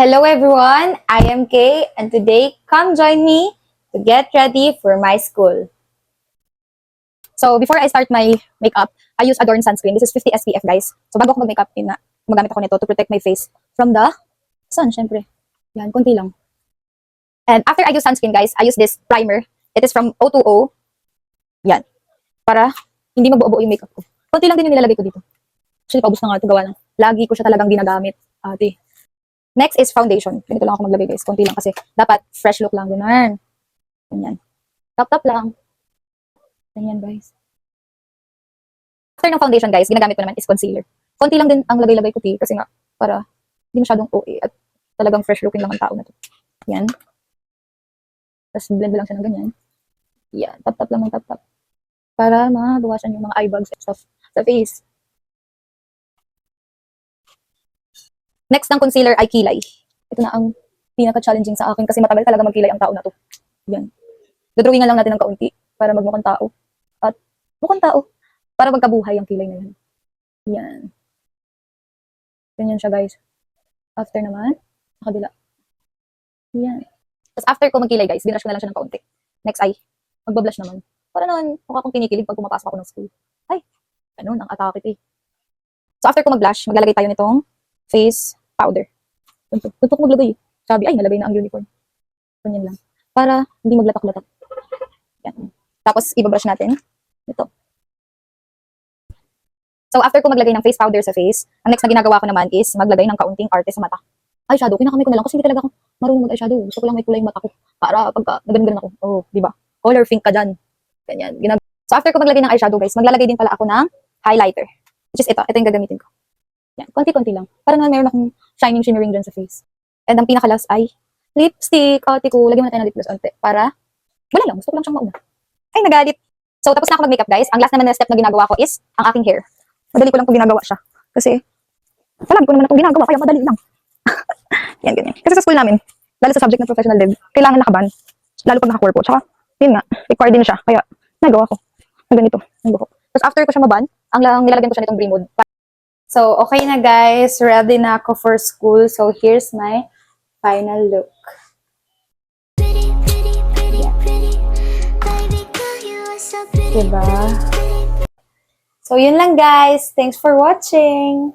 Hello everyone, I am Kay and today come join me to get ready for my school. So before I start my makeup, I use Adorn sunscreen. This is 50 SPF guys. So bago ako mag-makeup, gumagamit ako nito to protect my face from the sun, syempre. Yan, konti lang. And after I use sunscreen guys, I use this primer. It is from O2O. Yan. Para hindi mabuo-buo yung makeup ko. Konti lang din yung nilalagay ko dito. Actually, paubos na nga ito gawa ng. Lagi ko siya talagang ginagamit, ate. Next is foundation. Ganito lang ako maglagay guys. Konti lang kasi dapat fresh look lang. Ganyan. Ganyan. Tap-tap lang. Ganyan guys. After ng foundation guys, ginagamit ko naman is concealer. Konti lang din ang lagay-lagay ko kasi nga para hindi masyadong OA at talagang fresh looking lang ang tao na to. Yan. Tapos blend lang siya ng ganyan. Yan. Tap-tap lang ng tap-tap. Para mabawasan yung mga eye bags at stuff sa face. Next ng concealer ay kilay. Ito na ang pinaka-challenging sa akin kasi matagal talaga magkilay ang tao na to. Yan. Dodrawingan lang natin ng kaunti para magmukhang tao. At mukhang tao. Para magkabuhay ang kilay na yan. Yan. Ganyan siya guys. After naman, sa kabila. Yan. Tapos after ko magkilay guys, binrush ko na lang siya ng kaunti. Next ay, magbablush naman. Para naman, mukha akong kinikilig pag pumapasok ako ng school. Ay, ano, nang atake eh. So after ko mag-blush, maglalagay tayo nitong face powder. Tuntok ko maglagay. Sabi, ay, nalagay na ang uniform. Ganyan lang. Para hindi maglatak-latak. Yan. Tapos, ibabrush natin. Ito. So, after ko maglagay ng face powder sa face, ang next na ginagawa ko naman is maglagay ng kaunting arte sa mata. Eyeshadow, kinakamay ko na lang kasi hindi talaga ako marunong mag-eyeshadow. Gusto ko lang may kulay yung mata ko. Para pagka nagano'n ako. Oh, di ba? Color pink ka dyan. Ganyan. So, after ko maglagay ng eyeshadow, guys, maglalagay din pala ako ng highlighter. Which is ito. Ito yung gagamitin ko. Yan, konti-konti lang. Para naman meron akong shining, shimmering dyan sa face. And ang pinaka-last ay lipstick. Ate ko, lagyan mo na tayo ng lip gloss onte. Para, wala lang. Gusto ko lang siyang mauna. Ay, nagalit. So, tapos na ako mag-makeup, guys. Ang last naman na step na ginagawa ko is ang aking hair. Madali ko lang po ginagawa siya. Kasi, palagi ko naman itong ginagawa, kaya madali lang. Yan, ganyan. Kasi sa school namin, lalo sa subject ng professional dev, kailangan nakaban. Lalo pag naka-corpo. Tsaka, yun nga, required din siya. Kaya, nagawa ko. Ang ganito. Ang buhok. Tapos after ko siya maban, ang nilalagyan ko siya nitong Green Mood. So, okay na guys. Ready na ako for school. So, here's my final look. Yeah. Diba? So, yun lang guys. Thanks for watching.